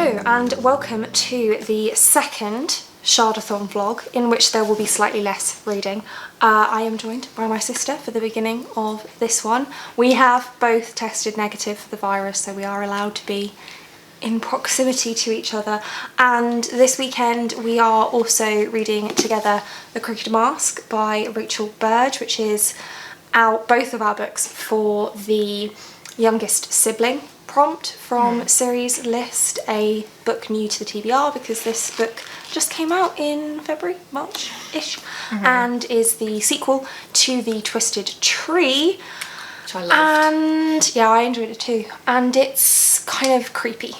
Hello and welcome to the second SHARDATHON vlog, in which there will be slightly less reading. I am joined by my sister for the beginning of this one. We have both tested negative for the virus, so we are allowed to be in proximity to each other. And this weekend we are also reading together The Crooked Mask by Rachel Burge, which is both of our books for the youngest sibling prompt from series list, a book new to the TBR because this book just came out in February, March-ish, and is the sequel to The Twisted Tree, which I loved. And yeah, I enjoyed it too, and it's kind of creepy,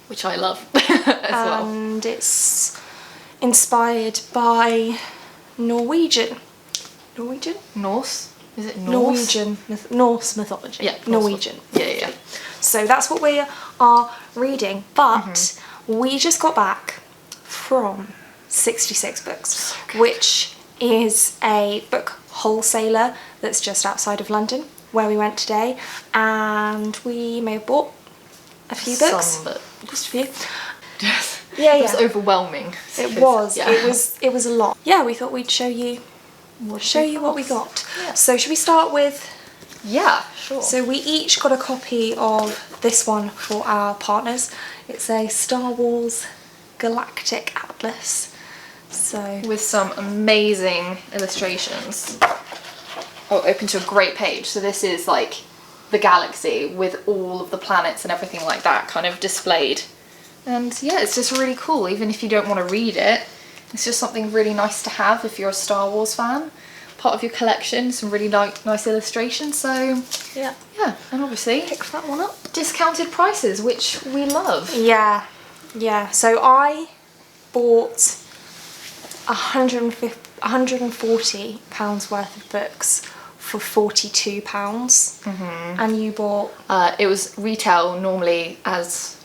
which I love as well. And it's inspired by Norse? Is it Norse? Norse mythology. Yeah, Norwegian. Yeah. So that's what we are reading, but we just got back from 66 Books, which is a book wholesaler that's just outside of London, where we went today, and we may have bought a few books. Just a few. It was overwhelming. It was a lot. Yeah, we thought we'd show you what we got. Yeah. So should we start with... Yeah, sure. So we each got a copy of this one for our partners. It's a Star Wars Galactic Atlas. So with some amazing illustrations. Oh, open to a great page. So this is like the galaxy with all of the planets and everything like that kind of displayed. And yeah, it's just really cool. Even if you don't want to read it, it's just something really nice to have if you're a Star Wars fan. Part of your collection, some really nice illustrations, so yeah, and obviously pick that one up. Discounted prices, which we love. Yeah, so I bought £140 worth of books for £42, and you bought... it was retail normally as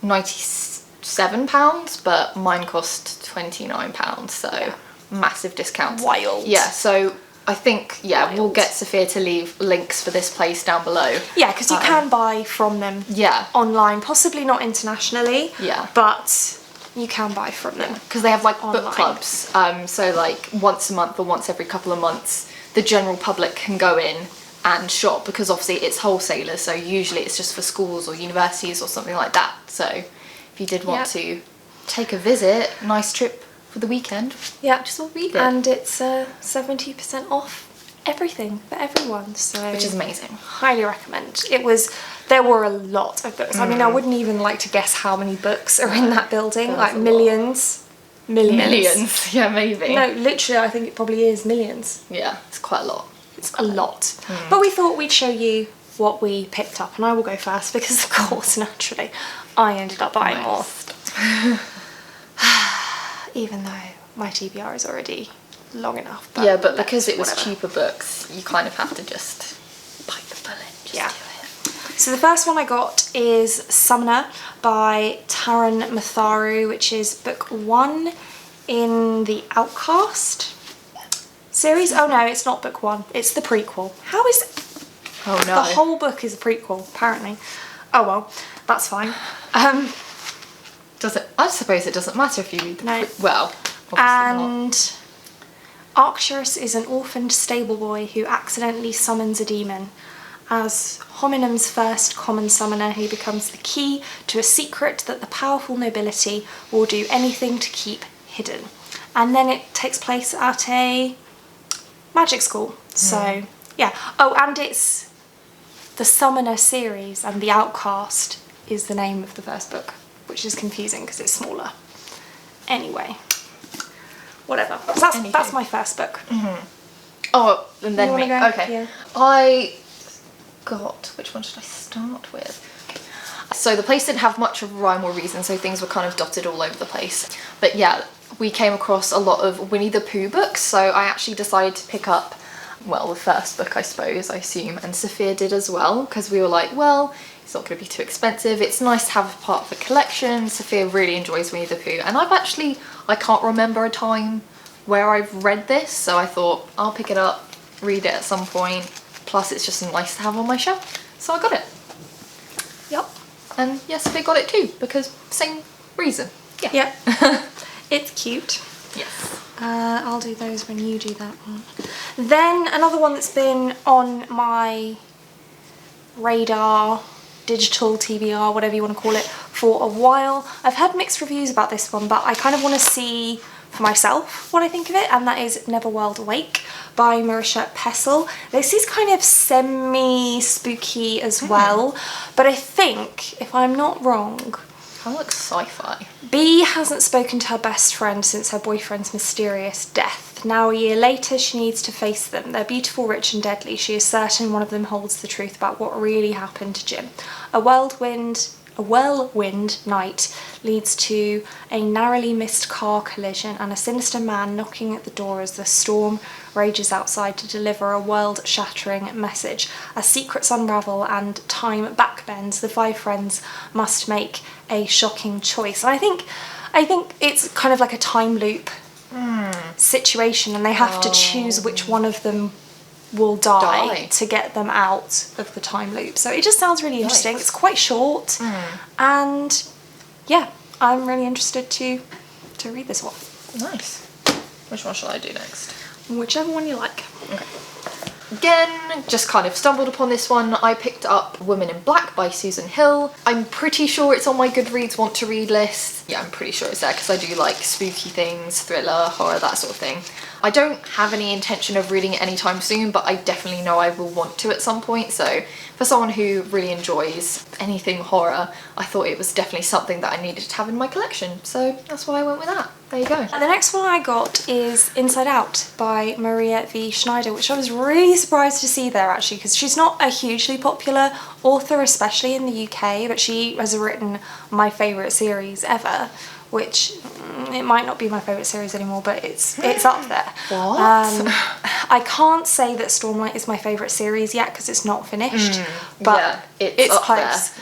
£97, but mine cost £29, so massive discounts. Wild. Yeah, so I think, we'll get Sophia to leave links for this place down below. Yeah, because you can buy from them online, possibly not internationally, but you can buy from them. Because they have like book clubs, so like once a month or once every couple of months, the general public can go in and shop, because obviously it's wholesalers, so usually it's just for schools or universities or something like that. So if you did want to take a visit, nice trip for the weekend, just all read it. And it's 70% off everything for everyone, so which is amazing. Highly recommend. There were a lot of books. I mean, I wouldn't even like to guess how many books are in that building. Like millions. Yeah, maybe. No, literally, I think it probably is millions. Yeah, it's quite a lot. It's a lot. But we thought we'd show you what we picked up, and I will go first because, of course, naturally, I ended up buying more. Even though my TBR is already long enough. But because it was cheaper books, you kind of have to just bite the bullet. Do it. So the first one I got is Summoner by Taran Matharu, which is book 1 in the Outcast series. Oh no, it's not book 1. It's the prequel. How is it? Oh no. The whole book is a prequel, apparently. Oh well, that's fine. Does it? I suppose it doesn't matter if you read the well, and not. Arcturus is an orphaned stable boy who accidentally summons a demon. As Hominum's first common summoner, he becomes the key to a secret that the powerful nobility will do anything to keep hidden. And then it takes place at a magic school. So yeah. Oh, and it's the Summoner series, and the Outcast is the name of the first book, which is confusing because it's smaller. Anyway, whatever. So that's my first book. Oh, and then me. Okay. Yeah. I got... Which one should I start with? So the place didn't have much of a rhyme or reason, so things were kind of dotted all over the place. But yeah, we came across a lot of Winnie the Pooh books, so I actually decided to pick up, well, the first book, I suppose, I assume, and Sophia did as well, because we were like, well, it's not going to be too expensive. It's nice to have a part of the collection. Sophia really enjoys Winnie the Pooh, and I can't remember a time where I've read this, so I thought I'll pick it up, read it at some point. Plus, it's just nice to have on my shelf, so I got it. Yep. And yes, Sophia got it too, because same reason. Yeah. It's cute. Yes. I'll do those when you do that one. Then another one that's been on my radar, digital TBR, whatever you want to call it, for a while. I've heard mixed reviews about this one, but I kind of want to see for myself what I think of it, and that is Neverworld Awake by Marisha Pessel. This is kind of semi-spooky as well, but I think, if I'm not wrong, Kind of looks sci-fi. Bee hasn't spoken to her best friend since her boyfriend's mysterious death. Now a year later, she needs to face them. They're beautiful, rich and deadly. She is certain one of them holds the truth about what really happened to Jim. A whirlwind night leads to a narrowly missed car collision and a sinister man knocking at the door as the storm rages outside to deliver a world-shattering message. As secrets unravel and time backbends, the five friends must make a shocking choice. And I think it's kind of like a time loop situation, and they have to choose which one of them will die to get them out of the time loop. So it just sounds really interesting. It's quite short, and yeah, I'm really interested to read this one. Nice. Which one shall I do next? Whichever one you like. Okay. Again, just kind of stumbled upon this one. I picked up Woman in Black by Susan Hill. I'm pretty sure it's on my Goodreads want to read list. Yeah, I'm pretty sure it's there because I do like spooky things, thriller, horror, that sort of thing. I don't have any intention of reading it anytime soon, but I definitely know I will want to at some point. So for someone who really enjoys anything horror, I thought it was definitely something that I needed to have in my collection. So that's why I went with that. There you go. And the next one I got is Inside Out by Maria V. Schneider, which I was really surprised to see there actually, because she's not a hugely popular author, especially in the UK, but she has written my favourite series ever, which it might not be my favourite series anymore, but it's up there. What? I can't say that Stormlight is my favourite series yet because it's not finished, but yeah, it's up close.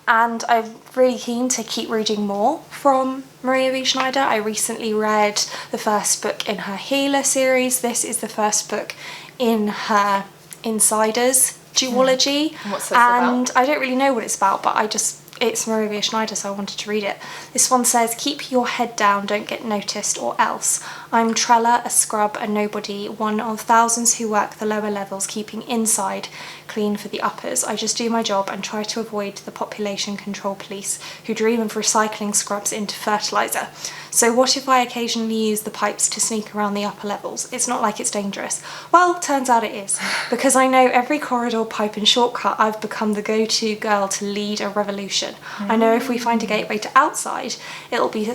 And I'm really keen to keep reading more from Maria V. Schneider. I recently read the first book in her Healer series. This is the first book in her Insiders duology. What's this about? I don't really know what it's about, but it's Maria V. Schneider, so I wanted to read it. This one says, keep your head down, don't get noticed, or else. I'm Trella, a scrub, a nobody, one of thousands who work the lower levels, keeping inside clean for the uppers. I just do my job and try to avoid the population control police who dream of recycling scrubs into fertiliser. So what if I occasionally use the pipes to sneak around the upper levels? It's not like it's dangerous. Well, turns out it is. Because I know every corridor, pipe and shortcut, I've become the go-to girl to lead a revolution. I know if we find a gateway to outside, it'll be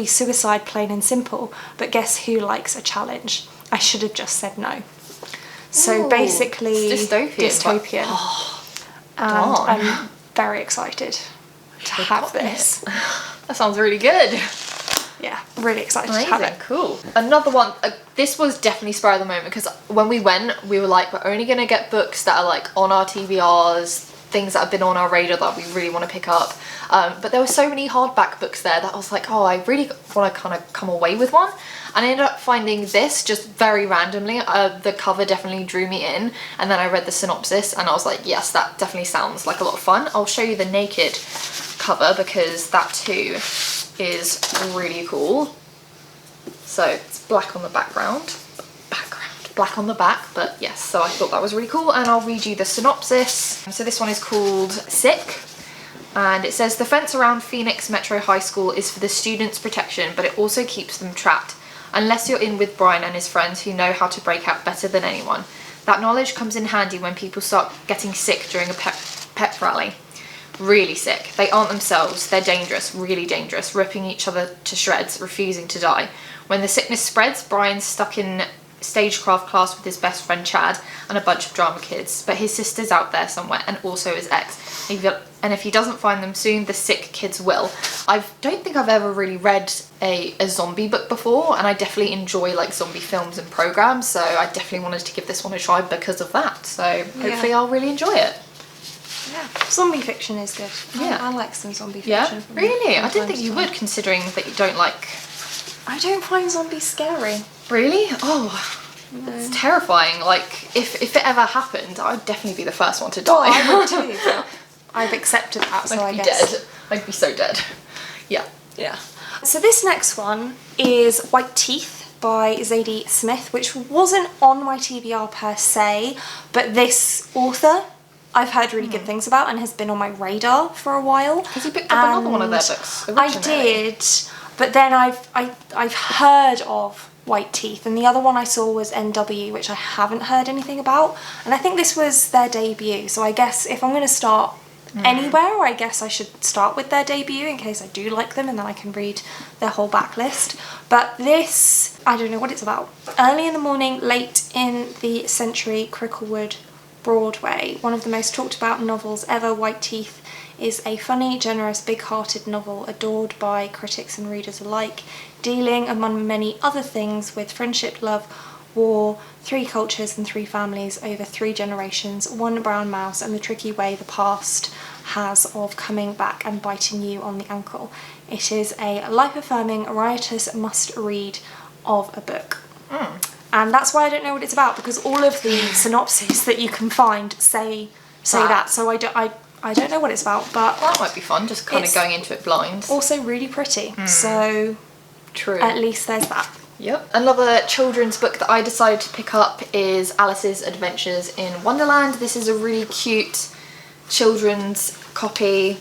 suicide, plain and simple. But guess who likes a challenge? I should have just said no. So basically, it's dystopian. And I'm very excited to have this. That sounds really good. Yeah, really excited to have Amazing, it. cool. Another one, this was definitely spur of the moment because when we went, we were like, we're only going to get books that are like on our TBRs, things that have been on our radar that we really want to pick up. But there were so many hardback books there that I was like, oh, I really want to kind of come away with one. And I ended up finding this just very randomly. The cover definitely drew me in, and then I read the synopsis and I was like, yes, that definitely sounds like a lot of fun. I'll show you the naked cover because that too is really cool. So it's black on the background, black on the back, but yes, so I thought that was really cool, and I'll read you the synopsis. So this one is called Sick, and it says, the fence around Phoenix Metro High School is for the students' protection, but it also keeps them trapped, unless you're in with Brian and his friends who know how to break out better than anyone. That knowledge comes in handy when people start getting sick during a pep rally. Really sick. They aren't themselves. They're dangerous, really dangerous, ripping each other to shreds, refusing to die. When the sickness spreads, Brian's stuck in stagecraft class with his best friend Chad and a bunch of drama kids, but his sister's out there somewhere and also his ex. And if he doesn't find them soon, the sick kids will. I don't think I've ever really read a zombie book before, and I definitely enjoy like zombie films and programs, so I definitely wanted to give this one a try because of that. So hopefully I'll really enjoy it. Yeah, zombie fiction is good. Yeah, I like some zombie fiction. Yeah, really? I didn't think you would, considering that you don't like... I don't find zombies scary. Really? Oh, it's terrifying. Like, if it ever happened, I'd definitely be the first one to die. Oh, I would too. I've accepted that, so I I'd be guess. dead. I'd be so dead. Yeah. Yeah. So this next one is White Teeth by Zadie Smith, which wasn't on my TBR per se, but this author I've heard really good things about and has been on my radar for a while. Has you picked up another one of their books originally? I did, but then I've heard of White Teeth, and the other one I saw was NW, which I haven't heard anything about, and I think this was their debut, so I guess if I'm going to start anywhere, I guess I should start with their debut in case I do like them, and then I can read their whole backlist. But this, I don't know what it's about. Early in the morning, late in the century, Cricklewood, Broadway. One of the most talked about novels ever, White Teeth is a funny, generous, big-hearted novel adored by critics and readers alike, dealing, among many other things, with friendship, love, war, 3 cultures and 3 families over 3 generations, 1 brown mouse, and the tricky way the past has of coming back and biting you on the ankle. It is a life-affirming, riotous must-read of a book. And that's why I don't know what it's about, because all of the synopses that you can find say that. So I don't know what it's about, but That might be fun, just kind of going into it blind. also really pretty. So True. at least there's that. Yep. Another children's book that I decided to pick up is Alice's Adventures in Wonderland. This is a really cute children's copy.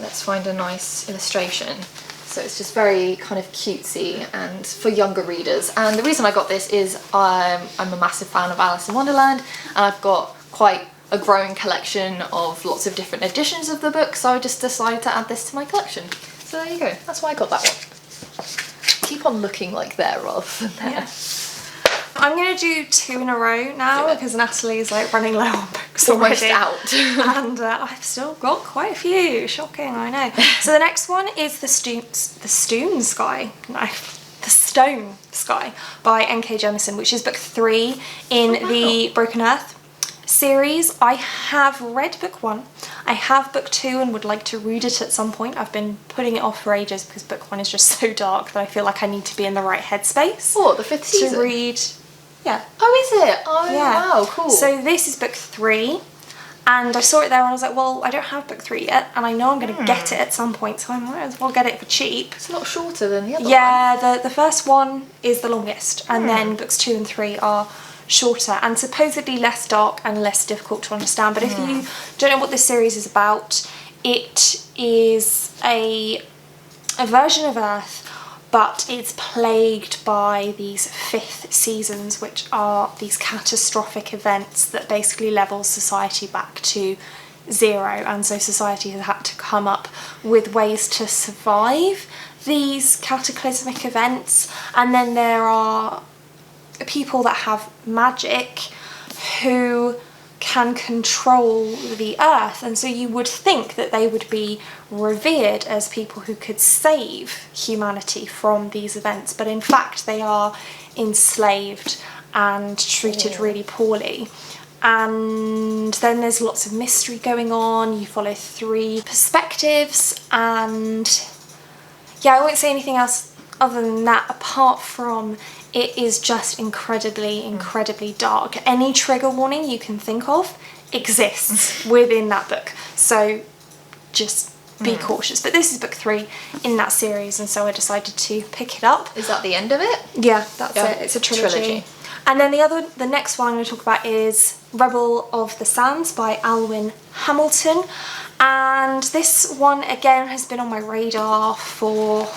Let's find a nice illustration. So it's just very kind of cutesy and for younger readers. And the reason I got this is I'm a massive fan of Alice in Wonderland, and I've got quite a growing collection of lots of different editions of the book, so I just decided to add this to my collection. So there you go. That's why I got that one. Keep on looking like there rather than there. Yeah. I'm going to do 2 in a row now because Natalie's like running low on books Almost already. out. And I've still got quite a few. Shocking, I know. So the next one is The Stone Sky by N.K. Jemisin, which is book 3 in the Broken Earth series. I have read book 1. I have book 2 and would like to read it at some point. I've been putting it off for ages because book 1 is just so dark that I feel like I need to be in the right headspace. Oh, the 5th season? To read. Yeah. Oh, is it? Oh, Yeah. wow, cool. So this is book 3, and I saw it there and I was like, well, I don't have book 3 yet, and I know I'm going to get it at some point, so I might as well get it for cheap. It's a lot shorter than the other one. Yeah, the first one is the longest, and then books 2 and 3 are shorter and supposedly less dark and less difficult to understand. But if you don't know what this series is about, it is a version of Earth, but it's plagued by these 5th seasons, which are these catastrophic events that basically level society back to 0, and so society has had to come up with ways to survive these cataclysmic events. And then there are people that have magic who can control the earth, and so you would think that they would be revered as people who could save humanity from these events, but in fact they are enslaved and treated really poorly. And then there's lots of mystery going on. You follow 3 perspectives, and yeah, I won't say anything else other than that, apart from it is just incredibly dark. Any trigger warning you can think of exists within that book, so just be cautious. But this is book 3 in that series, and so I decided to pick it up. Is that the end of it? Yeah, that's it. It's a trilogy. And then the next one I'm going to talk about is Rebel of the Sands by Alwyn Hamilton, and this one again has been on my radar for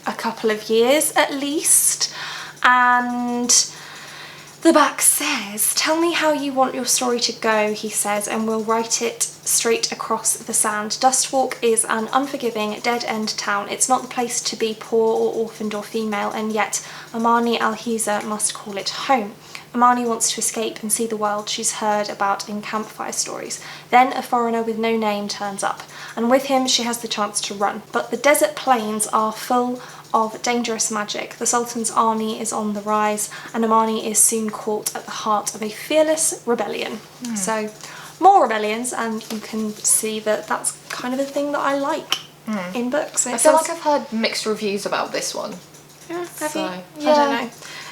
a couple of years at least. And the back says, "Tell me how you want your story to go," he says, "and we'll write it straight across the sand. Dustwalk is an unforgiving, dead-end town. It's not the place to be poor or orphaned or female, and yet Amani Alhiza must call it home. Amani wants to escape and see the world she's heard about in campfire stories. Then a foreigner with no name turns up, and with him she has the chance to run. But the desert plains are full of dangerous magic. The Sultan's army is on the rise, and Amani is soon caught at the heart of a fearless rebellion." So more rebellions, and you can see that that's kind of the thing that I like in books. I feel like I've heard mixed reviews about this one. Yeah, have So, you? yeah. I don't know.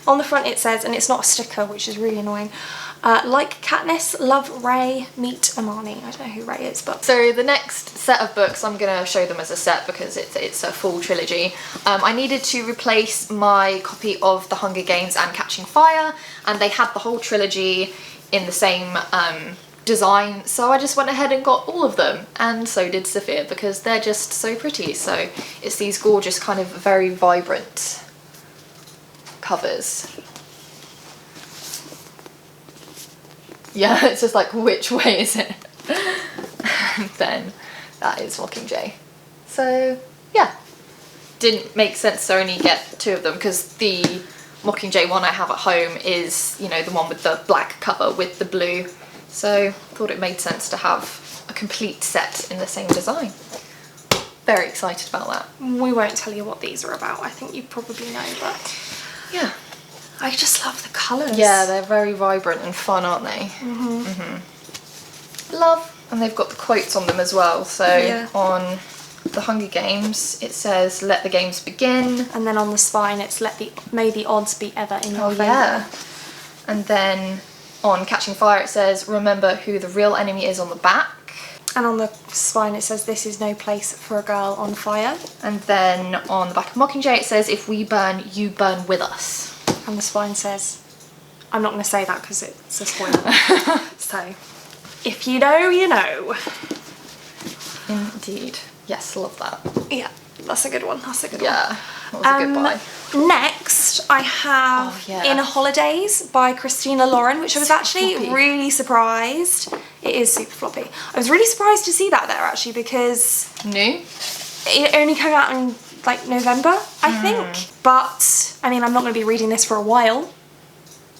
On the front it says, and it's not a sticker, which is really annoying, like Katniss, love Ray, meet Amani. I don't know who Ray is, but... So the next set of books, I'm going to show them as a set because it's a full trilogy. I needed to replace my copy of The Hunger Games and Catching Fire, and they had the whole trilogy in the same design, so I just went ahead and got all of them, and so did Sophia, because they're just so pretty. So it's these gorgeous kind of very vibrant covers. Yeah, it's just like, which way is it? And then that is Mockingjay. So yeah, didn't make sense to only get 2 of them, because the Mockingjay one I have at home is, you know, the one with the black cover with the blue. So thought it made sense to have a complete set in the same design. Very excited about that. We won't tell you what these are about. I think you probably know, but yeah. I just love the colours. Yeah, they're very vibrant and fun, aren't they? Love. And they've got the quotes on them as well. So on The Hunger Games, it says, let the games begin. And then on the spine, it's may the odds be ever in your favour. Yeah. And then on Catching Fire, it says, remember who the real enemy is on the back. And on the spine, it says, this is no place for a girl on fire. And then on the back of Mockingjay, it says, if we burn, you burn with us. And the spine says, I'm not going to say that because it's a spoiler. So, if you know, you know. Indeed. Yes, love that. Yeah, that's a good one. That's a good one. Yeah, that was a good buy. Next, I have Inner Holidays by Christina Lauren, which I was actually really surprised. It is super floppy. I was really surprised to see that there, actually, because... New? It only came out in, like, November, I think. But, I mean, I'm not going to be reading this for a while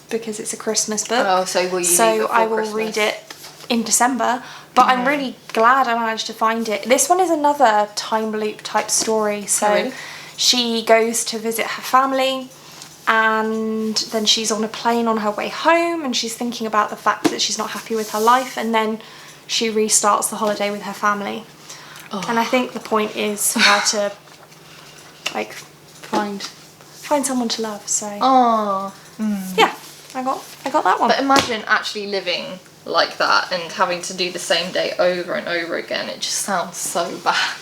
because it's a Christmas book. Oh, so will you So read it before I will Christmas? read it in December. But I'm really glad I managed to find it. This one is another time loop type story. So she goes to visit her family, and then she's on a plane on her way home, and she's thinking about the fact that she's not happy with her life, and then she restarts the holiday with her family. And I think the point is for her to, like, find someone to love. So yeah, I got that one. But imagine actually living like that and having to do the same day over and over again. It just sounds so bad.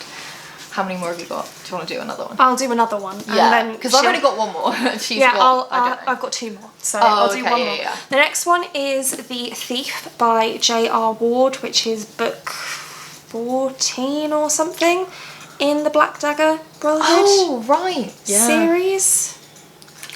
How many more have you got? Do you want to do another one? I'll do another one. Yeah, because I've only got one more. She's got, I've got 2 more, so I'll do one more. Yeah. The next one is The Thief by J.R. Ward, which is book 14 or something in the Black Dagger Brotherhood Oh, right. Yeah. series.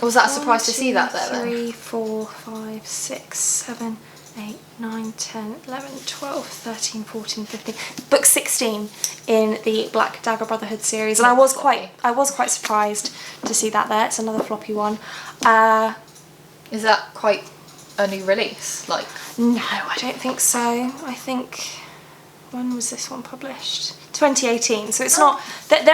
Was that a surprise to see that there then? 3, 4, 5, 6, 7, 8, 9, 10, 11, 12, 13, 14, 15. Book 16 in the Black Dagger Brotherhood series. And I was quite surprised to see that there. It's another floppy one. Is that quite a new release? Like, no, I don't think so. I think, when was this one published? 2018. So it's not that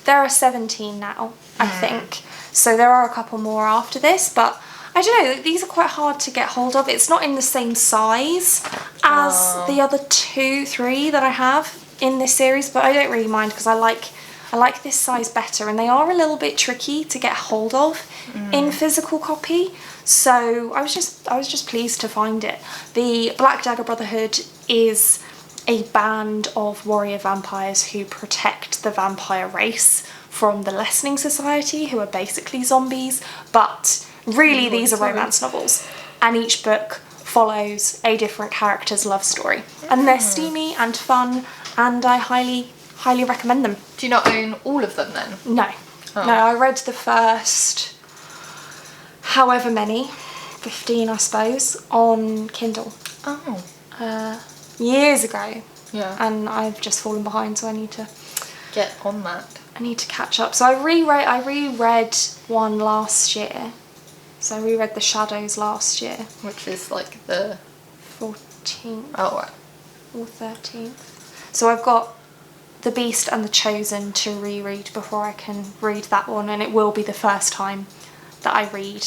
there are 17 now, I think. So there are a couple more after this, but I don't know, these are quite hard to get hold of. It's not in the same size as the other 2, 3 that I have in this series, but I don't really mind because I like this size better, and they are a little bit tricky to get hold of in physical copy. So I was just pleased to find it. The Black Dagger Brotherhood is a band of warrior vampires who protect the vampire race from the Lessening Society, who are basically zombies, but really these are romance novels, and each book follows a different character's love story, and they're steamy and fun, and I highly recommend them. do you not own all of them then? No, no, I read the first however many, 15 I suppose, on Kindle. Years ago. Yeah. And I've just fallen behind, so I need to get on that. I need to catch up. So I reread one last year. So I reread The Shadows last year. Which is like the 14th. Oh, right. Or 13th. So I've got The Beast and The Chosen to reread before I can read that one, and it will be the first time that I read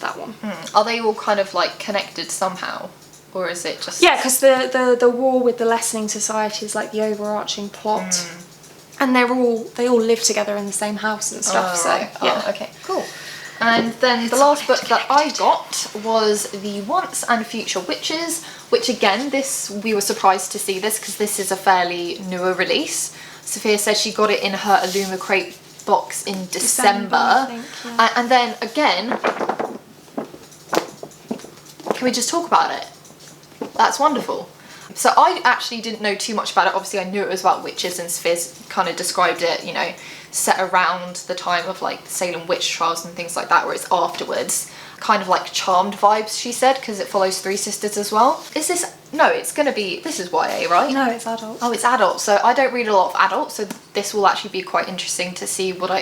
that one. Are they all kind of like connected somehow? Or is it just... Yeah, because the war with the Lessening Society is like the overarching plot. And they all live together in the same house and stuff. Right. So yeah. Oh, okay, cool. And then the last book that I got was The Once and Future Witches, which again, this we were surprised to see this because this is a fairly newer release. Sophia said she got it in her Illuma Crate box in December. I think, yeah. And then again, can we just talk about it? That's wonderful. So I actually didn't know too much about it. Obviously I knew it was about witches, and Sophia's kind of described it, you know, set around the time of like the Salem witch trials and things like that, where it's afterwards. Kind of like Charmed vibes, she said, because it follows three sisters as well. Is this, no, it's gonna be, this is YA, right? No, it's adult. Oh, it's adult. So I don't read a lot of adult, so this will actually be quite interesting to see what I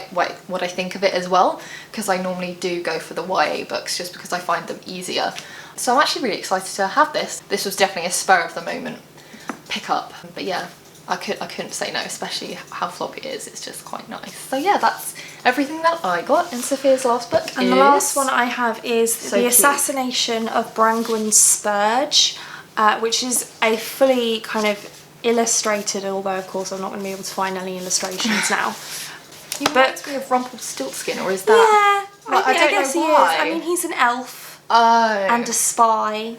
think of it as well, because I normally do go for the YA books just because I find them easier. So I'm actually really excited to have this. This was definitely a spur of the moment pick up, but yeah, I couldn't say no, especially how floppy it is. It's just quite nice. So yeah, that's everything that I got. And Sophia's last book and is... the last one I have is So The cute. Assassination of Brangwen Spurge, which is a fully kind of illustrated, although of course I'm not going to be able to find any illustrations now. You reminds me of Rumpelstiltskin, or is that... Yeah, I guess he is. I mean, he's an elf. Oh. And a spy.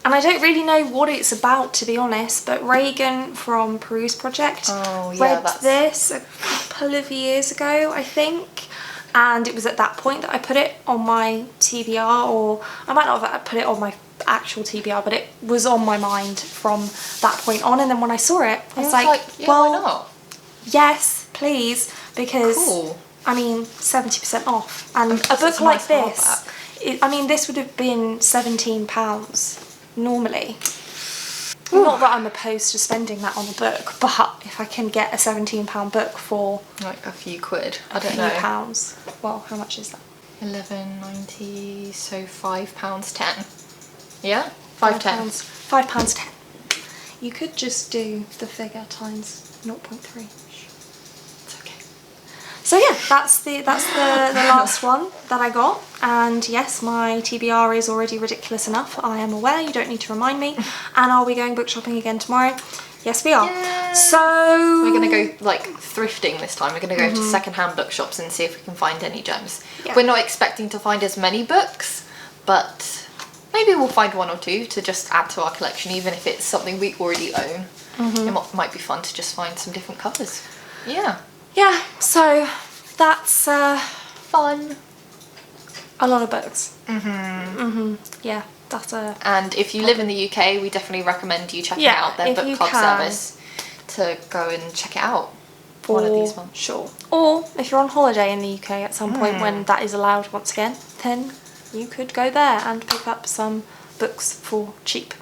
And I don't really know what it's about, to be honest, but Reagan from Peruse Project read this a couple of years ago, I think, and it was at that point that I put it on my TBR, or I might not have put it on my actual TBR, but it was on my mind from that point on. And then when I saw it, I was like, yeah, well, why not? yes, please, because Cool. I mean, 70% off, and a It's book a like nice this, I mean, this would have been £17 normally. Ooh. Not that I'm opposed to spending that on a book, but if I can get a £17 book for Like a few quid, I a don't few know. pounds, well, how much is that? £11.90, so £5.10. Yeah? £5.10. £5.10. You could just do the figure times 0.3. It's okay. So yeah, that's the last one that I got, and yes, my TBR is already ridiculous enough. I am aware, you don't need to remind me. And are we going book shopping again tomorrow? Yes, we are. Yay. So We're gonna go like thrifting this time. We're gonna go to secondhand bookshops and see if we can find any gems. Yeah. We're not expecting to find as many books, but maybe we'll find one or two to just add to our collection, even if it's something we already own. It might be fun to just find some different covers. Yeah. yeah, so that's Fun. a lot of books. Yeah, that's And if you live in the UK, we definitely recommend you checking Yeah, out their if book you club can. service to go and check it out. One of these months. Sure. Or if you're on holiday in the UK at some point when that is allowed once again, then you could go there and pick up some books for cheap.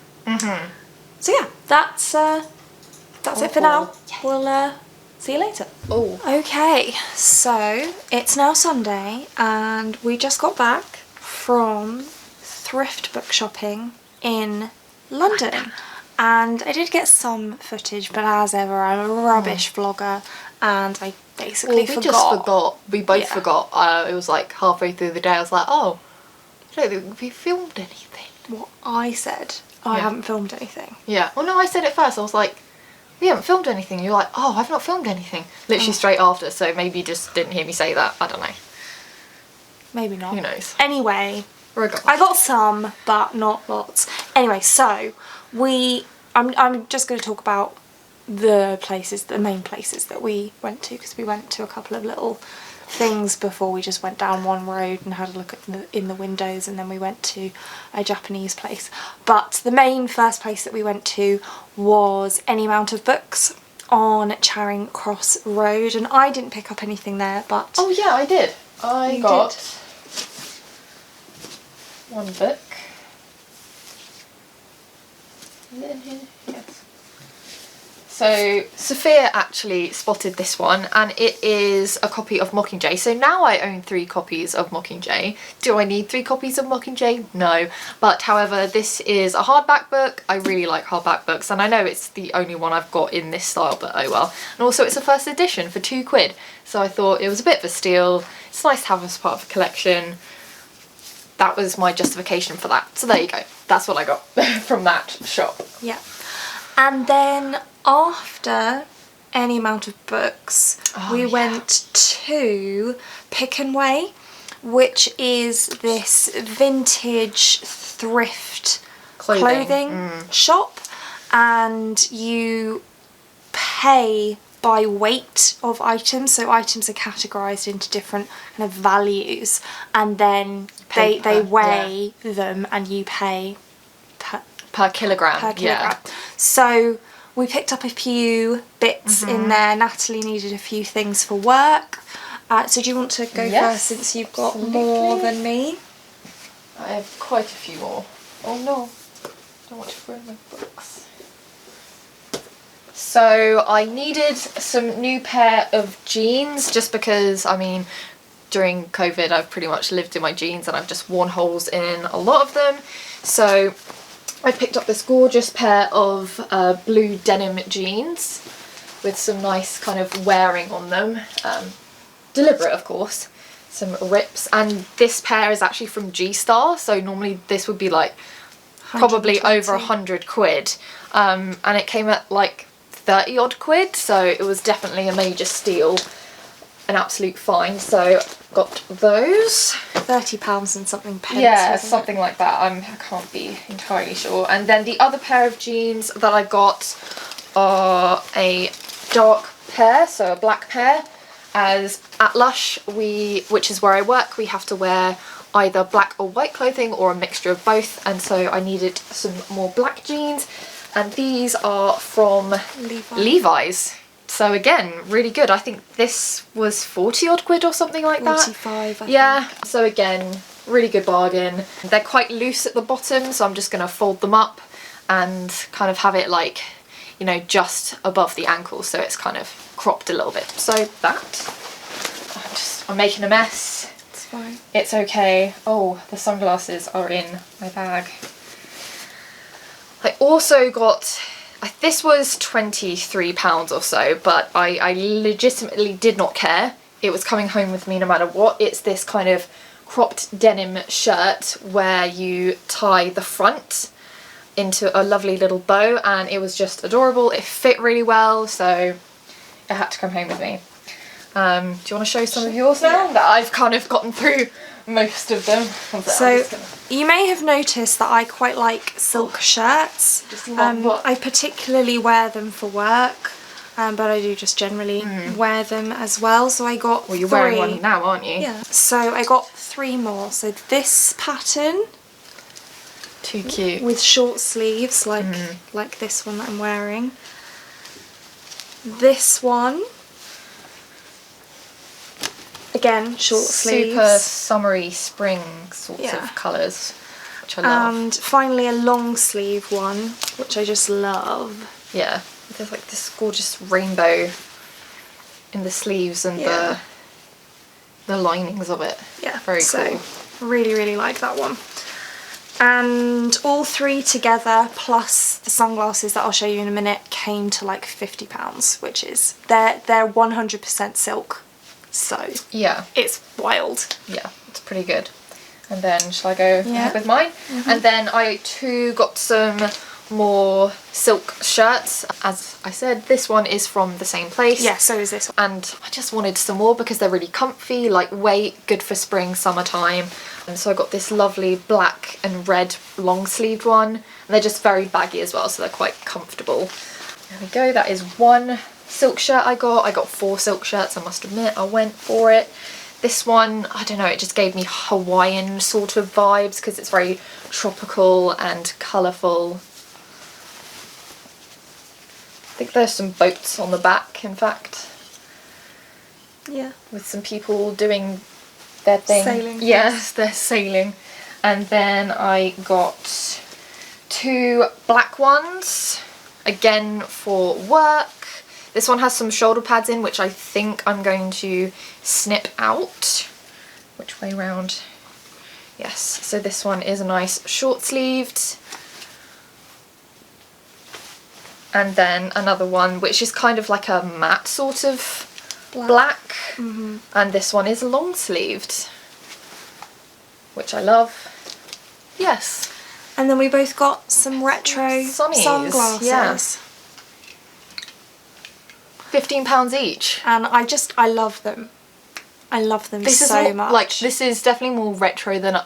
So yeah, that's it for now. We'll see you later. Oh. Okay, so it's now Sunday and we just got back from thrift book shopping in London. And I did get some footage, but as ever, I'm a rubbish vlogger and I basically We just forgot. We both Yeah. forgot. It was like halfway through the day, I was like, oh, I don't think we filmed anything. what I said. I Yeah. haven't filmed anything. Yeah. Well, no, I said it first. I was like, we haven't filmed anything. You're like, oh, I've not filmed anything. Literally straight after, so maybe you just didn't hear me say that. I don't know. Maybe not. Who knows? Anyway, Regardless. I got some, but not lots. Anyway, so I'm just going to talk about the main places that we went to, because we went to a couple of little things before we just went down one road and had a look in the windows, and then we went to a Japanese place. But the main first place that we went to was Any Amount of Books on Charing Cross Road, and I didn't pick up anything there, but Oh yeah, I did. I You got did. one book. Is it in here? Yes. So Sophia actually spotted this one, and it is a copy of Mockingjay. So now I own 3 copies of Mockingjay. Do I need 3 copies of Mockingjay? No. But however, this is a hardback book. I really like hardback books, and I know it's the only one I've got in this style, but oh well. And also it's a first edition for £2. So I thought it was a bit of a steal. It's nice to have as part of a collection. That was my justification for that. So there you go. That's what I got from that shop. yeah. And then after Any Amount of Books, we went to Pick and Way, which is this vintage thrift clothing shop, and you pay by weight of items, so items are categorized into different kind of values, and then they weigh them and you pay per kilogram. Yeah. So we picked up a few bits in there. Natalie needed a few things for work. So do you want to go first, since you've got more than me? I have quite a few more. Oh no, I don't want to ruin my books. So I needed some new pair of jeans, just because, I mean, during COVID I've pretty much lived in my jeans and I've just worn holes in a lot of them. So I picked up this gorgeous pair of blue denim jeans with some nice kind of wearing on them. Deliberate, of course. Some rips, and this pair is actually from G-Star, so normally this would be like probably over 100 quid, and it came at like 30 odd quid, so it was definitely a major steal, an absolute find. So got those. £30 and something pence. Yeah, something like that. I can't be entirely sure. And then the other pair of jeans that I got are a dark pair, so a black pair. As at Lush, which is where I work, we have to wear either black or white clothing or a mixture of both, and so I needed some more black jeans, and these are from Levi's. So again, really good. I think this was 40 odd quid or something like that. 45, I think. So again, really good bargain. They're quite loose at the bottom, so I'm just going to fold them up and kind of have it like, you know, just above the ankle, so it's kind of cropped a little bit. So that, I'm making a mess. It's fine. It's okay. Oh, the sunglasses are in my bag. I also got, this was £23 or so, but I legitimately did not care. It was coming home with me no matter what. It's this kind of cropped denim shirt where you tie the front into a lovely little bow, and it was just adorable. It fit really well, so it had to come home with me. Do you want to show some of yours now? That I've kind of gotten through most of them. So you may have noticed that I quite like silk shirts. I particularly wear them for work, but I do just generally wear them as well. So I got you're wearing one now, aren't you? Yeah. So I got 3 more. So this pattern. Too cute. With short sleeves, like this one that I'm wearing. This one. Again, short sleeves. Super summery spring sorts of colours, which I love. And finally a long sleeve one, which I just love. Yeah, there's like this gorgeous rainbow in the sleeves and the linings of it. Yeah, very cool. Really, really like that one. And all 3 together, plus the sunglasses that I'll show you in a minute, came to like £50, which is, they're 100% silk. So yeah, it's wild. Yeah, it's pretty good. And then shall I go ahead with mine? And then I too got some more silk shirts. As I said, this one is from the same place. Yeah, so is this one. And I just wanted some more because they're really comfy, lightweight, good for spring, summertime. And so I got this lovely black and red long sleeved one. And they're just very baggy as well, so they're quite comfortable. There we go, that is one silk shirt I got. I got 4 silk shirts, I must admit. I went for it. This one, I don't know, it just gave me Hawaiian sort of vibes because it's very tropical and colourful. I think there's some boats on the back, in fact. Yeah. With some people doing their thing. Sailing. Yes, they're sailing. And then I got 2 black ones, again for work. This one has some shoulder pads in, which I think I'm going to snip out. Which way round? Yes, so this one is a nice short sleeved. And then another one, which is kind of like a matte sort of black. And this one is long sleeved, which I love. Yes. And then we both got some retro sunglasses. Yeah. £15 each. And I love them. I love them This is so more, much. like, this is definitely more retro than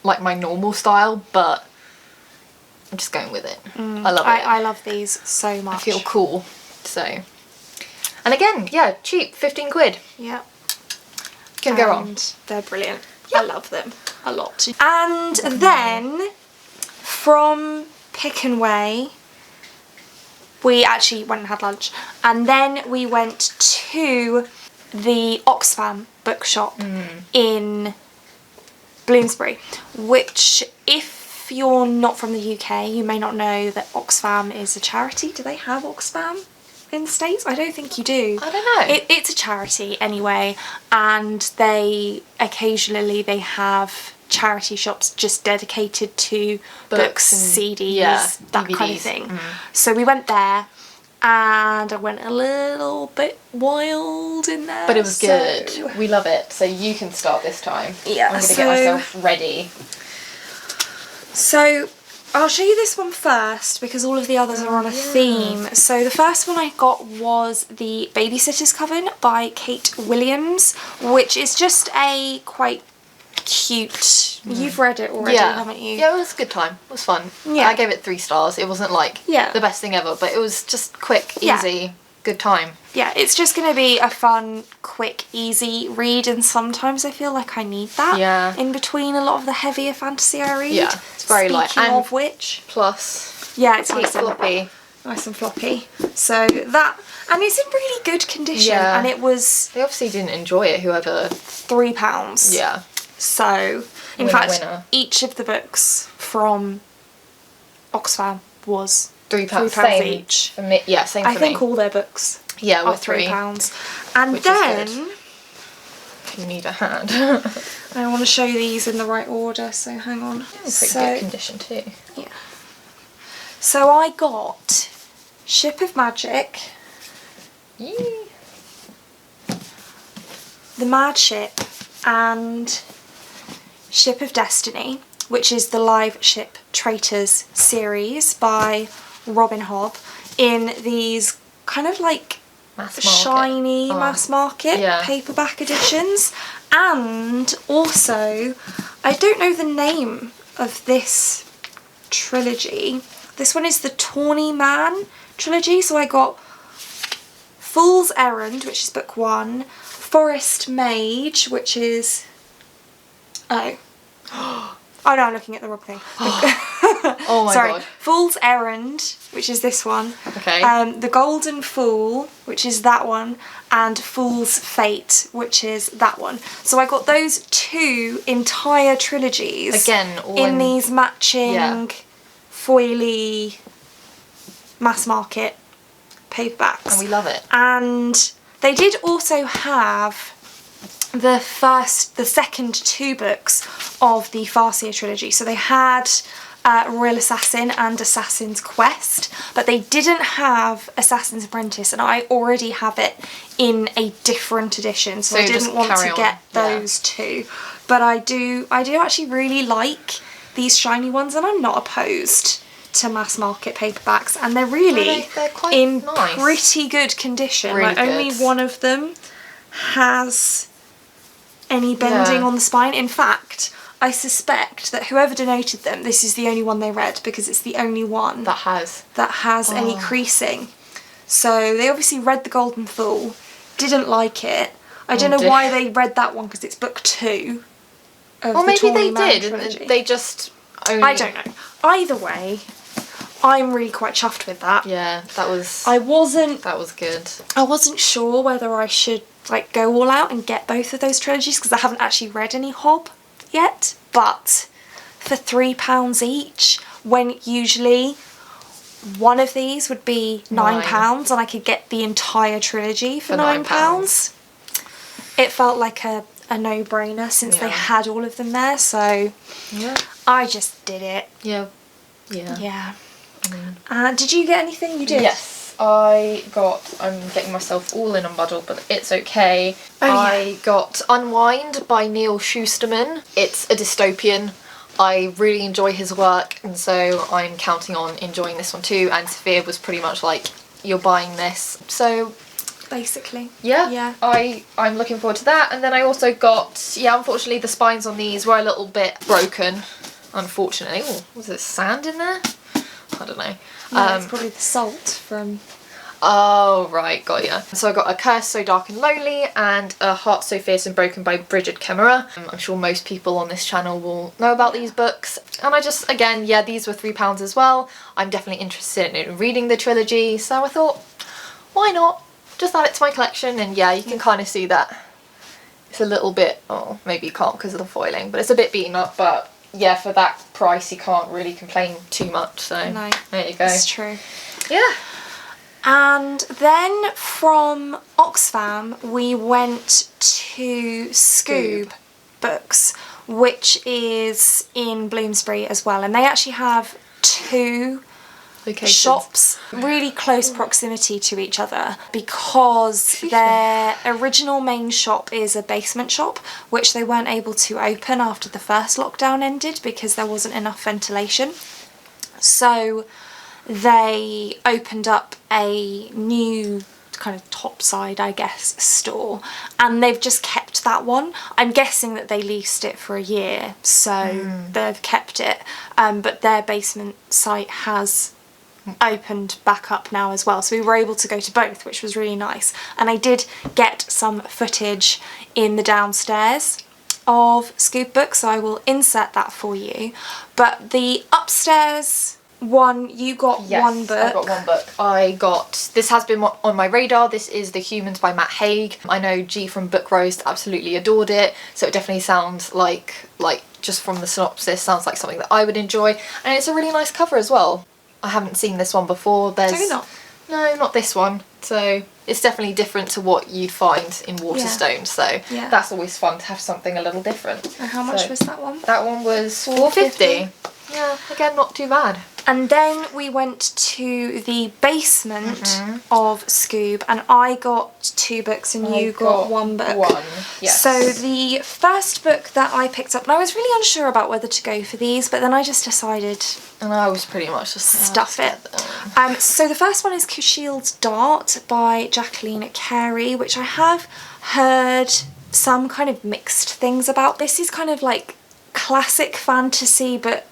like my normal style, but I'm just going with it. I love it. I love these so much. I feel cool. So, and again, yeah, cheap, 15 quid. Yeah. Can go wrong. They're brilliant. I love them a lot. And then from Pick and Way, we actually went and had lunch. And then we went to the Oxfam bookshop in Bloomsbury, which, if you're not from the UK, you may not know that Oxfam is a charity. Do they have Oxfam in the States? I don't think you do. I don't know. It's a charity anyway, and they occasionally they have charity shops just dedicated to books, and CDs, that kind of DVDs. thing. So we went there, and I went a little bit wild in there. But it was so- good. We love it. So you can start this time. Yeah, I'm going to so- get myself ready. So I'll show you this one first because all of the others are on a theme. So the first one I got was the Babysitter's Coven by Kate Williams, which is just a quite cute... You've read it already, haven't you? Yeah, it was a good time. It was fun. Yeah. I gave it 3 stars. It wasn't like the best thing ever, but it was just quick, easy, good time. Yeah, it's just going to be a fun, quick, easy read, and sometimes I feel like I need that in between a lot of the heavier fantasy I read. Yeah, it's very light. Speaking And of which... plus, yeah, it's keep nice and floppy. nice and floppy. So that... and it's in really good condition, Yeah. and it was They obviously didn't enjoy it, whoever... £3. Yeah. So, in Winner, fact, winner. each of the books from Oxfam was £3 £3 each. For me, yeah, same for I me. think all their books Yeah, are we're £3. And which is then good. You need a hand. I want to show these in the right order, so hang on. Pretty good condition too. Yeah. So I got Ship of Magic, Yee. The Mad Ship, and Ship of Destiny, which is the Live Ship Traitors series by Robin Hobb, in these kind of like Mass market. shiny mass market paperback editions. And also, I don't know the name of this trilogy. This one is the Tawny Man trilogy, so I got Fool's Errand, which is book 1, Forest Mage, which is... oh. Oh no, I'm looking at the wrong thing. Oh my Sorry. god. Fool's Errand, which is this one. Okay. The Golden Fool, which is that one, and Fool's Fate, which is that one. So I got those 2 entire trilogies. Again, all in these matching foily mass market paperbacks. And we love it. And they did also have the second 2 books of the Farseer trilogy. So they had Royal Assassin and Assassin's Quest, but they didn't have Assassin's Apprentice, and I already have it in a different edition, so I didn't want to get those 2. But I do actually really like these shiny ones, and I'm not opposed to mass market paperbacks, and they're really they're quite in nice. pretty good condition. Really like only good. one of them has any bending on the spine. In fact, I suspect that whoever donated them, this is the only one they read, because it's the only one That has. any creasing. So they obviously read The Golden Fool, didn't like it. I don't know dear. why they read that one, because it's book 2 of Or the maybe Tawny they Man did, trilogy. and they just only... I don't know. Either way, I'm really quite chuffed with that. Yeah, that was I wasn't good. sure whether I should like go all out and get both of those trilogies, because I haven't actually read any Hobb yet, but for £3 each, when usually one of these would be £9 and I could get the entire trilogy for £9. It felt like a no-brainer since they had all of them there, so I just did it. Yeah. Did you get anything? You did? Yes, I'm getting myself all in a muddle, but it's okay. I got Unwind by Neil Shusterman. It's a dystopian. I really enjoy his work, and so I'm counting on enjoying this one too, and Sophia was pretty much like, you're buying this. So basically. Yeah. I'm looking forward to that. And then I also got, unfortunately the spines on these were a little bit broken, unfortunately. Oh, was there sand in there? I don't know. No, it's probably the salt from... Oh, right, got ya. So I got A Curse So Dark and Lonely and A Heart So Fierce and Broken by Bridget Kemmerer. I'm sure most people on this channel will know about these books. And I just, again, these were £3 as well. I'm definitely interested in reading the trilogy, so I thought, why not? Just add it to my collection, and you can kind of see that it's a little bit, oh, maybe you can't because of the foiling, but it's a bit beaten up, but yeah, for that price you can't really complain too much, so no, there you go. It's true. Yeah. And then from Oxfam we went to Scoob Books, which is in Bloomsbury as well, and they actually have 2 Locations. shops, really close proximity to each other, because their original main shop is a basement shop, which they weren't able to open after the first lockdown ended because there wasn't enough ventilation. So they opened up a new kind of topside, I guess, store, and they've just kept that one. I'm guessing that they leased it for a year, so they've kept it, but their basement site has opened back up now as well, so we were able to go to both, which was really nice. And I did get some footage in the downstairs of Scoob Books, so I will insert that for you. But the upstairs one, you got one book. I got one book. This has been on my radar. This is The Humans by Matt Haig. I know G from Book Roast absolutely adored it, so it definitely sounds like just from the synopsis, sounds like something that I would enjoy, and it's a really nice cover as well. I haven't seen this one before. Have you not? No, not this one. So it's definitely different to what you'd find in Waterstone. So that's always fun to have something a little different. And how much was that one? That one was £4.50. Yeah, again, not too bad. And then we went to the basement of Scoob, and I got 2 books and you got 1 book. Yes. So the first book that I picked up, and I was really unsure about whether to go for these, but then I just decided... And I was pretty much just... stuff it. So the first one is Cushield's Dart by Jacqueline Carey, which I have heard some kind of mixed things about. This is kind of like classic fantasy, but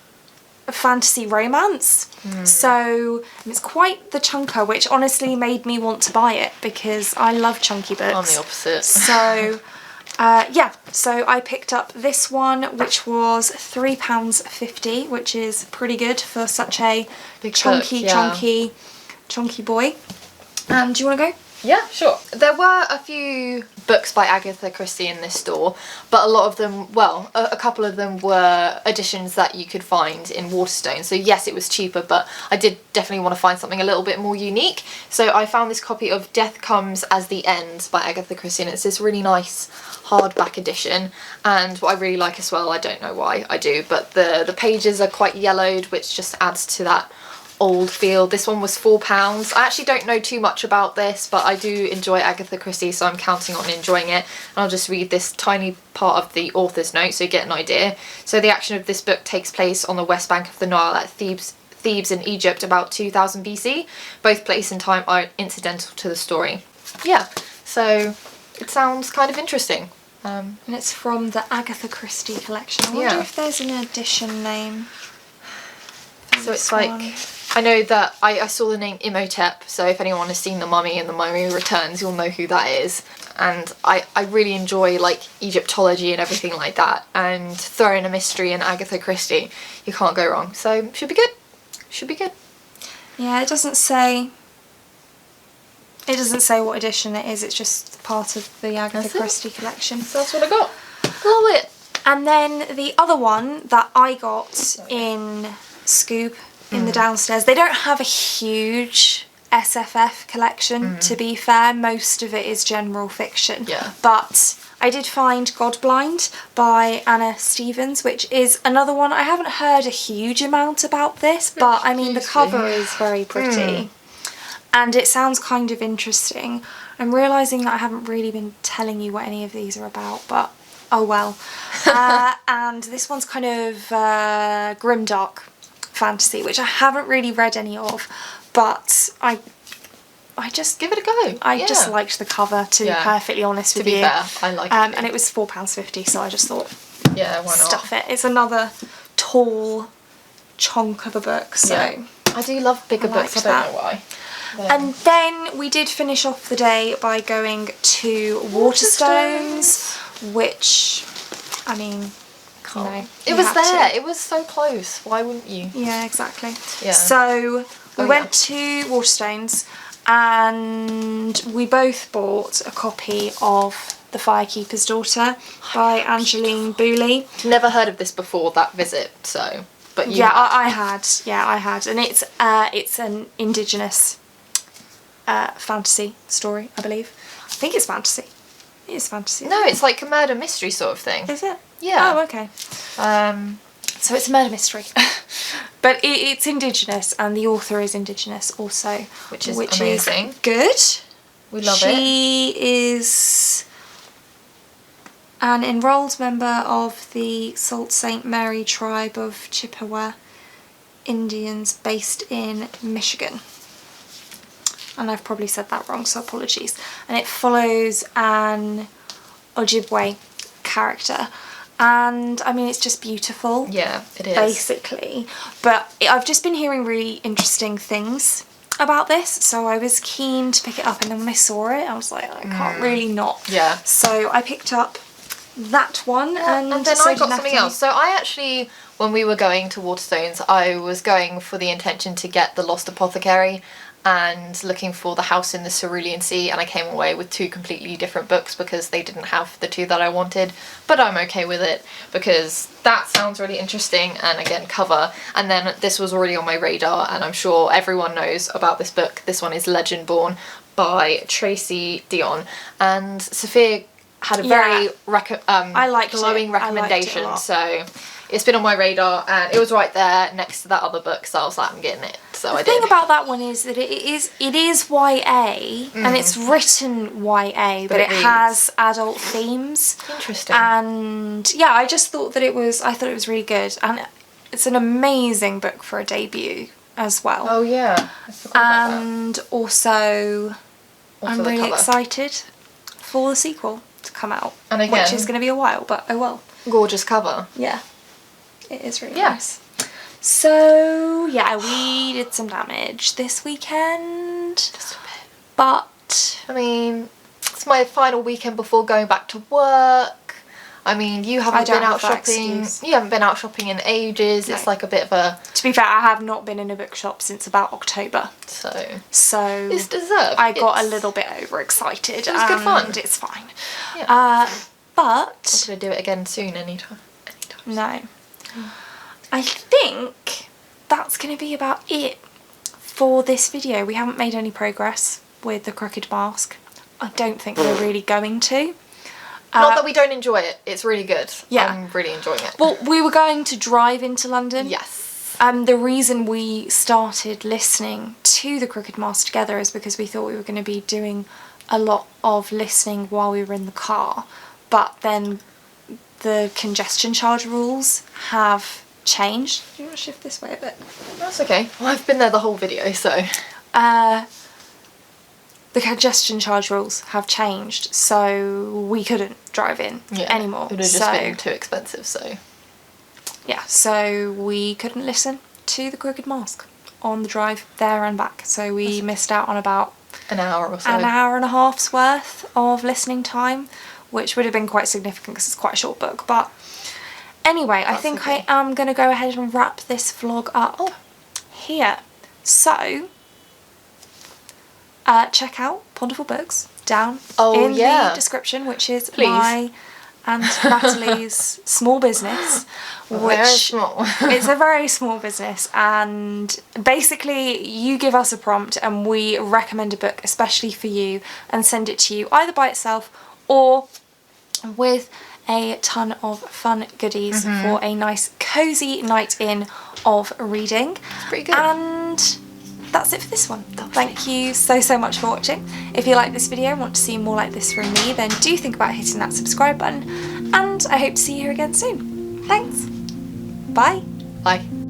fantasy romance. So it's quite the chunker, which honestly made me want to buy it because I love chunky books. I'm the opposite. So so I picked up this one, which was £3.50, which is pretty good for such a big chunky boy. Do you want to go? Yeah, sure. There were a few books by Agatha Christie in this store, but a lot of them, well, a couple of them were editions that you could find in Waterstone. So yes, it was cheaper, but I did definitely want to find something a little bit more unique. So I found this copy of Death Comes as the End by Agatha Christie, and it's this really nice hardback edition. And what I really like as well, I don't know why I do, but the pages are quite yellowed, which just adds to that old feel. This one was £4. I actually don't know too much about this, but I do enjoy Agatha Christie, so I'm counting on enjoying it. And I'll just read this tiny part of the author's note so you get an idea. So the action of this book takes place on the west bank of the Nile at Thebes in Egypt about 2000 BC. Both place and time are incidental to the story. Yeah, so it sounds kind of interesting. And it's from the Agatha Christie collection. I wonder if there's an edition name. So it's like... I know that I saw the name Imhotep, so if anyone has seen The Mummy and The Mummy Returns, you'll know who that is. And I really enjoy like Egyptology and everything like that, and throw in a mystery in Agatha Christie, you can't go wrong. So should be good. Should be good. Yeah, it doesn't say what edition it is, it's just part of the Agatha Christie collection. So that's what I got. Love it. And then the other one that I got in Scoob, in the downstairs, they don't have a huge SFF collection, to be fair. Most of it is general fiction. Yeah. But I did find Godblind by Anna Stevens, which is another one. I haven't heard a huge amount about this, but I mean the cover is very pretty. And it sounds kind of interesting. I'm realising that I haven't really been telling you what any of these are about, but oh well. And this one's kind of grimdark fantasy, which I haven't really read any of, but I I just Give it a go. I just liked the cover, to be perfectly honest with you. To be fair, I like it. And it was £4.50, so I just thought, yeah, why not? Stuff it. It's another tall chunk of a book, so I do love bigger books. I don't know why. And then we did finish off the day by going to Waterstones, which, I mean, you know, it was there. It was so close. Why wouldn't you? Yeah, exactly. Yeah. So we went to Waterstones, and we both bought a copy of The Firekeeper's Daughter by Angeline Booley. Never heard of this before that visit, so. But you yeah, had. I had. Yeah, I had, and it's an Indigenous fantasy story, I believe. I think it's fantasy. It is fantasy. No, it's like a murder mystery sort of thing. Is it? Yeah. Oh, okay. So it's a murder mystery. But it's Indigenous, and the author is Indigenous also. Which is amazing. Good. We love it. She is an enrolled member of the Sault Ste. Mary tribe of Chippewa Indians based in Michigan. And I've probably said that wrong, so apologies. And it follows an Ojibwe character. And I mean, it's just beautiful. Yeah, it is. Basically. But I've just been hearing really interesting things about this, so I was keen to pick it up, and then when I saw it, I was like, I can't really not. Yeah. So I picked up that one, and then so I got something else. So I actually, when we were going to Waterstones, I was going for the intention to get The Lost Apothecary and looking for The House in the Cerulean Sea, and I came away with two completely different books because they didn't have the two that I wanted, but I'm okay with it because that sounds really interesting, and again, cover. And then this was already on my radar, and I'm sure everyone knows about this book. This one is Legendborn by Tracy Dion, and Sophia had a very glowing recommendation, I liked it a lot. So it's been on my radar, and it was right there next to that other book, so I was like, I'm getting it. So I did. The thing about that one is that it is YA, and it's written YA, but it has adult themes. Interesting. And yeah, I just thought that I thought it was really good, and it's an amazing book for a debut as well. Oh yeah, I forgot about that. And also I'm the really cover. excited for the sequel to come out, And again, which is going to be a while, but oh well. Gorgeous cover. Yeah, it is really nice. So yeah, we did some damage this weekend. Just a bit. But I mean, it's my final weekend before going back to work. I mean, you haven't been out shopping. You haven't been out shopping in ages. No. It's like a bit of a... To be fair, I have not been in a bookshop since about October. So it's deserved. I got a little bit overexcited. It was good fun. And it's fine. Yeah. But... I'm going to do it again soon, anytime. No. I think that's going to be about it for this video. We haven't made any progress with the Crooked Mask. I don't think we're really going to. Not that we don't enjoy it. It's really good. Yeah. I'm really enjoying it. Well, we were going to drive into London. Yes. The reason we started listening to the Crooked Mask together is because we thought we were going to be doing a lot of listening while we were in the car. But then the congestion charge rules have changed. Do you want to shift this way a bit? That's okay. Well, I've been there the whole video, so... The congestion charge rules have changed, so we couldn't drive in anymore. It would have just been too expensive, so... Yeah, so we couldn't listen to the Crooked Mask on the drive there and back, so we missed out on about... an hour or so. An hour and a half's worth of listening time, which would have been quite significant because it's quite a short book, but... Anyway, I think I am going to go ahead and wrap this vlog up here. So... check out Ponderful Books down in the description, which is my and Natalie's small business. Very small. It's a very small business, and basically you give us a prompt and we recommend a book especially for you and send it to you either by itself or with a ton of fun goodies for a nice cozy night in of reading. It's pretty good. And that's it for this one. Thank you so much for watching. If you like this video and want to see more like this from me, then do think about hitting that subscribe button, and I hope to see you here again soon. Thanks. Bye. Bye.